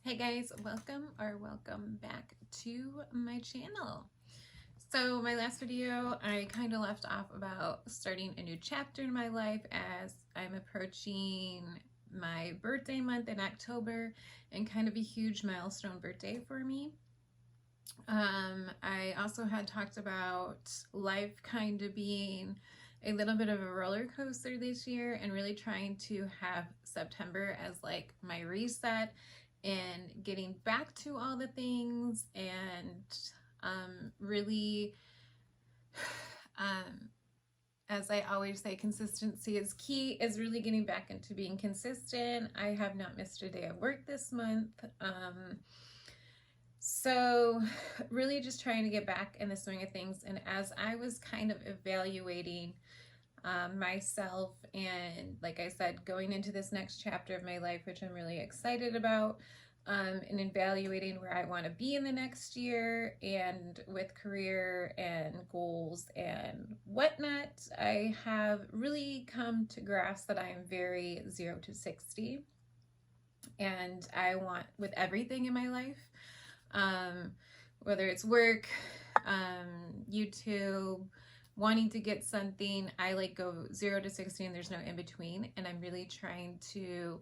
Hey guys, welcome back to my channel. So my last video, I kind of left off about starting a new chapter in my life as I'm approaching my birthday month in October, and kind of a huge milestone birthday for me. I also had talked about life kind of being a little bit of a roller coaster this year, and really trying to have September as like my reset and getting back to all the things, and really as I always say, consistency is key, is really getting back into being consistent. I have not missed a day of work this month. So really just trying to get back in the swing of things. And as I was kind of evaluating myself, and like I said, going into this next chapter of my life, which I'm really excited about, and evaluating where I want to be in the next year, and with career and goals and whatnot, I have really come to grasp that I am very 0 to 60. And I want, with everything in my life, whether it's work, YouTube, wanting to get something, I like go 0 to 60 and there's no in between. And I'm really trying to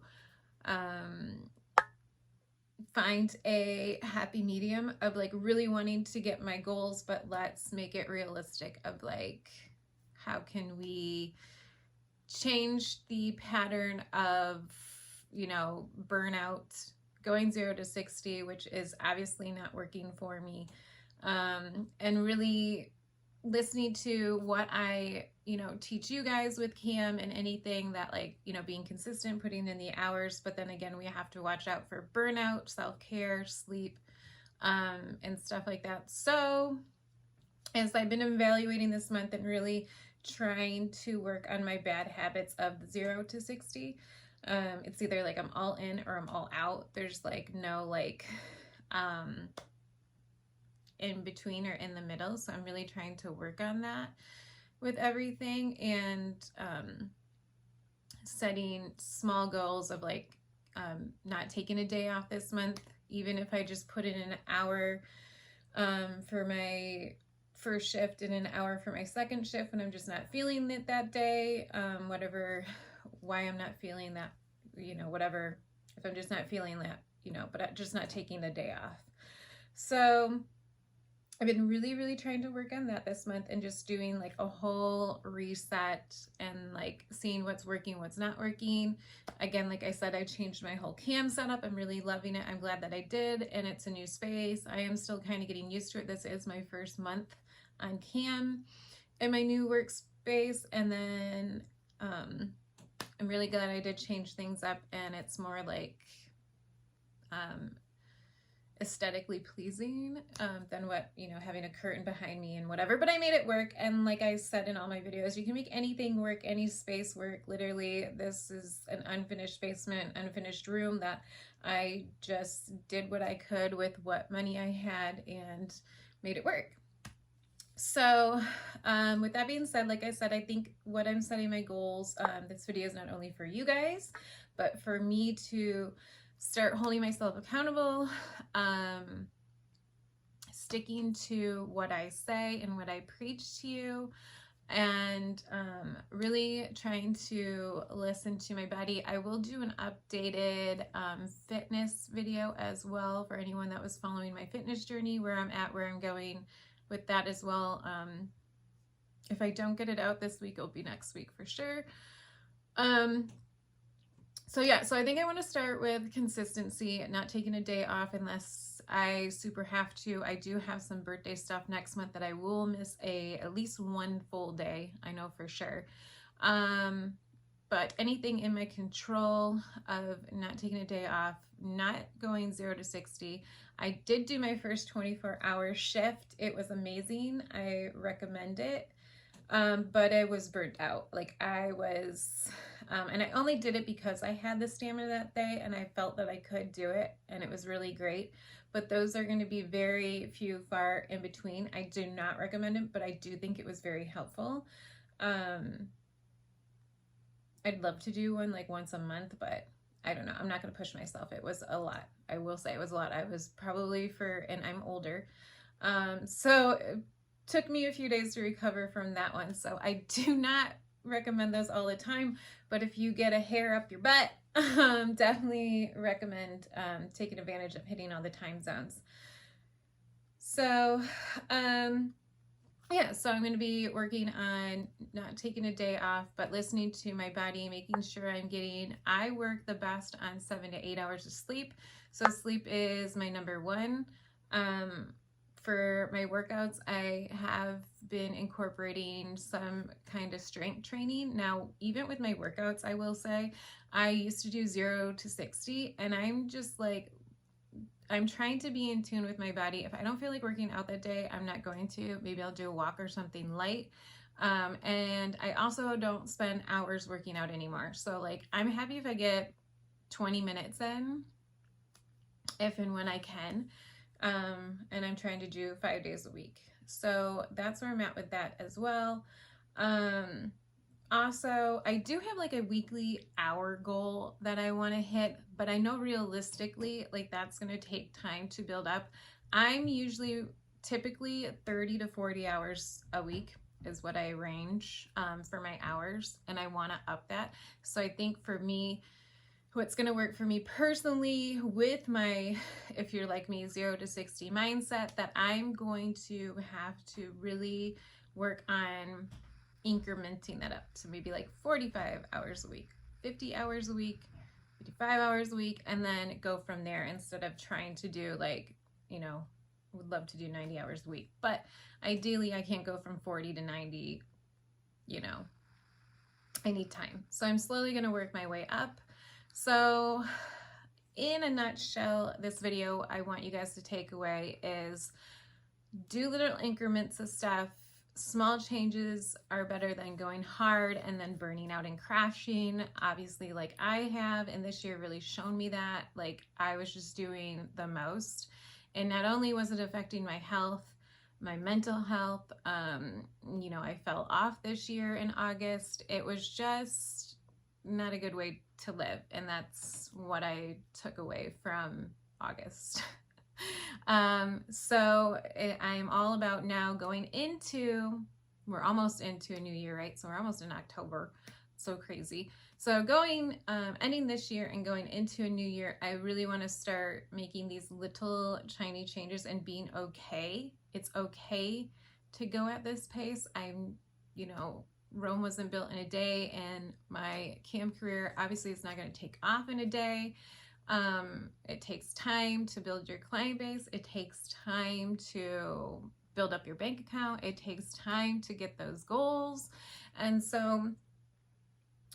find a happy medium of like really wanting to get my goals, but let's make it realistic of like, how can we change the pattern of, you know, burnout, going 0 to 60, which is obviously not working for me, and really listening to what I, you know, teach you guys with Cam, and anything that, like, you know, being consistent, putting in the hours, but then again, we have to watch out for burnout, self-care, sleep, and stuff like that. So as I've been evaluating this month and really trying to work on my bad habits of 0 to 60, it's either like I'm all in or I'm all out. There's like no like in between or in the middle. So I'm really trying to work on that with everything, and setting small goals of like not taking a day off this month, even if I just put in an hour for my first shift and an hour for my second shift when I'm just not feeling it that day, why I'm not feeling that, you know, whatever, if I'm just not feeling that, you know, but just not taking the day off. So I've been really trying to work on that this month, and just doing like a whole reset and like seeing what's working, what's not working. Again, like I said, I changed my whole Cam setup. I'm really loving it. I'm glad that I did, and it's a new space. I am still kind of getting used to it. This is my first month on Cam in my new workspace, and then I'm really glad I did change things up, and it's more like aesthetically pleasing than what, you know, having a curtain behind me and whatever. But I made it work, and like I said in all my videos, you can make anything work, any space work. Literally, this is an unfinished basement, unfinished room that I just did what I could with what money I had and made it work. So with that being said, like I said, I think what I'm setting my goals, this video is not only for you guys, but for me to start holding myself accountable, sticking to what I say and what I preach to you, and really trying to listen to my body. I will do an updated fitness video as well for anyone that was following my fitness journey, where I'm at, where I'm going with that as well. If I don't get it out this week, it'll be next week for sure. So yeah, so I think I want to start with consistency, not taking a day off unless I super have to. I do have some birthday stuff next month that I will miss at least one full day, I know for sure. But anything in my control of not taking a day off, not going 0 to 60. I did do my first 24-hour shift. It was amazing. I recommend it. But I was burnt out. Like I was, and I only did it because I had the stamina that day and I felt that I could do it, and it was really great. But those are going to be very few, far in between. I do not recommend it, but I do think it was very helpful. I'd love to do one like once a month, but I don't know. I'm not going to push myself. It was a lot. I will say it was a lot. I was probably and I'm older. So it took me a few days to recover from that one. So I do not recommend those all the time. But if you get a hair up your butt, definitely recommend taking advantage of hitting all the time zones. So, yeah, so I'm going to be working on not taking a day off, but listening to my body, making sure I work the best on 7 to 8 hours of sleep. So sleep is my number one. For my workouts, I have been incorporating some kind of strength training. Now, even with my workouts, I will say, I used to do 0 to 60, and I'm trying to be in tune with my body. If I don't feel like working out that day, I'm not going to. Maybe I'll do a walk or something light. And I also don't spend hours working out anymore. So like, I'm happy if I get 20 minutes in, if and when I can. And I'm trying to do 5 days a week. So that's where I'm at with that as well. Also, I do have like a weekly hour goal that I want to hit, but I know realistically, like that's going to take time to build up. I'm typically 30 to 40 hours a week is what I range for my hours, and I want to up that. So I think for me, what's going to work for me personally with my, if you're like me, 0 to 60 mindset, that I'm going to have to really work on incrementing that up to maybe like 45 hours a week, 50 hours a week, 55 hours a week, and then go from there instead of trying to do like, would love to do 90 hours a week. But ideally I can't go from 40 to 90, I need time. So I'm slowly going to work my way up. So in a nutshell, this video I want you guys to take away is do little increments of stuff. Small changes are better than going hard and then burning out and crashing. Obviously, like I have, and this year really shown me that, like I was just doing the most. And not only was it affecting my health, my mental health, I fell off this year in August. It was just not a good way to live. And that's what I took away from August. So I am all about now we're almost into a new year, right? So we're almost in October. So crazy. So ending this year and going into a new year, I really want to start making these little tiny changes and being okay. It's okay to go at this pace. Rome wasn't built in a day, and my cam career obviously is not going to take off in a day. It takes time to build your client base. It takes time to build up your bank account. It takes time to get those goals. And so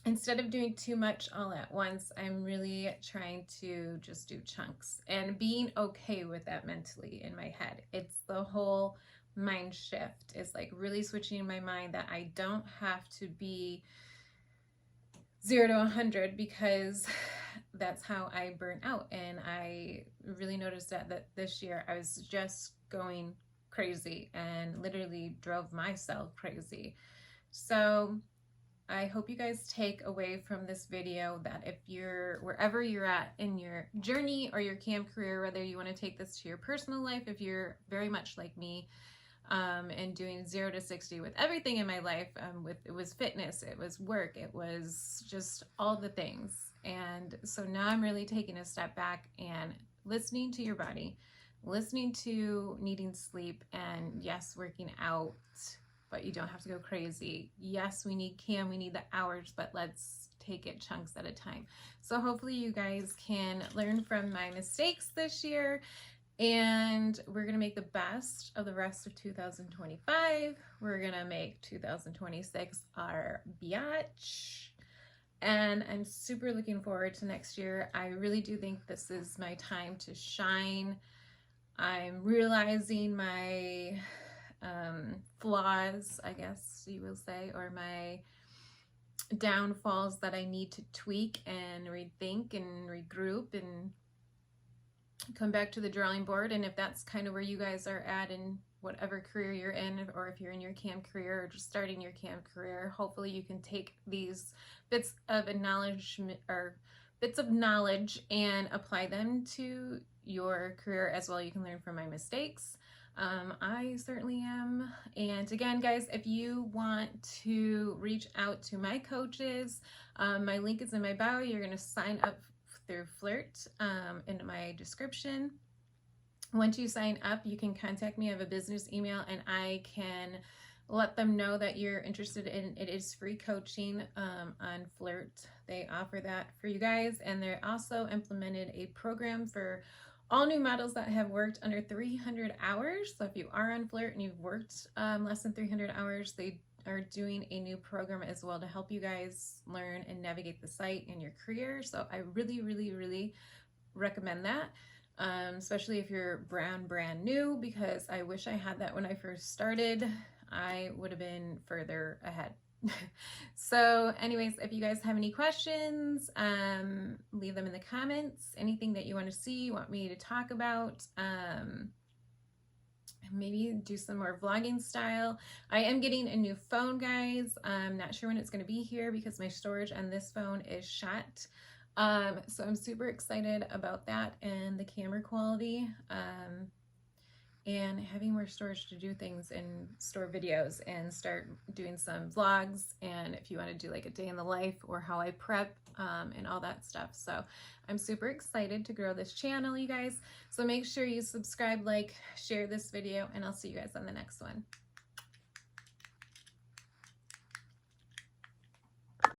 instead of doing too much all at once, I'm really trying to just do chunks and being okay with that mentally in my head. It's the whole mind shift. It's like really switching my mind that I don't have to be 0 to 100, because that's how I burn out. And I really noticed that this year I was just going crazy and literally drove myself crazy. So I hope you guys take away from this video that if you're wherever you're at in your journey or your cam career, whether you want to take this to your personal life, if you're very much like me, and doing 0 to 60 with everything in my life, it was fitness, it was work, it was just all the things. And so now I'm really taking a step back and listening to your body, listening to needing sleep, and yes, working out, but you don't have to go crazy. Yes, we need cam, we need the hours, but let's take it chunks at a time. So hopefully you guys can learn from my mistakes this year, and we're going to make the best of the rest of 2025. We're going to make 2026 our biatch. And I'm super looking forward to next year. I really do think this is my time to shine. I'm realizing my flaws, I guess you will say, or my downfalls that I need to tweak and rethink and regroup and come back to the drawing board. And if that's kind of where you guys are at in whatever career you're in, or if you're in your cam career or just starting your cam career, hopefully you can take these bits of acknowledgement or bits of knowledge and apply them to your career as well. You can learn from my mistakes. I certainly am. And again, guys, if you want to reach out to my coaches, my link is in my bio. You're going to sign up through Flirt in my description. Once you sign up, you can contact me. I have a business email, and I can let them know that you're interested in it. Is free coaching on Flirt. They offer that for you guys, and they also implemented a program for all new models that have worked under 300 hours. So if you are on Flirt and you've worked less than 300 hours, they are doing a new program as well to help you guys learn and navigate the site and your career. So I really, really, really recommend that. Especially if you're brand new, because I wish I had that when I first started. I would have been further ahead. So anyways, if you guys have any questions, leave them in the comments. Anything that you want to see, you want me to talk about, maybe do some more vlogging style. I am getting a new phone, guys. I'm not sure when it's going to be here because my storage on this phone is shot. So I'm super excited about that and the camera quality, and having more storage to do things and store videos and start doing some vlogs. And if you want to do like a day in the life or how I prep, and all that stuff. So I'm super excited to grow this channel, you guys. So make sure you subscribe, like, share this video, and I'll see you guys on the next one.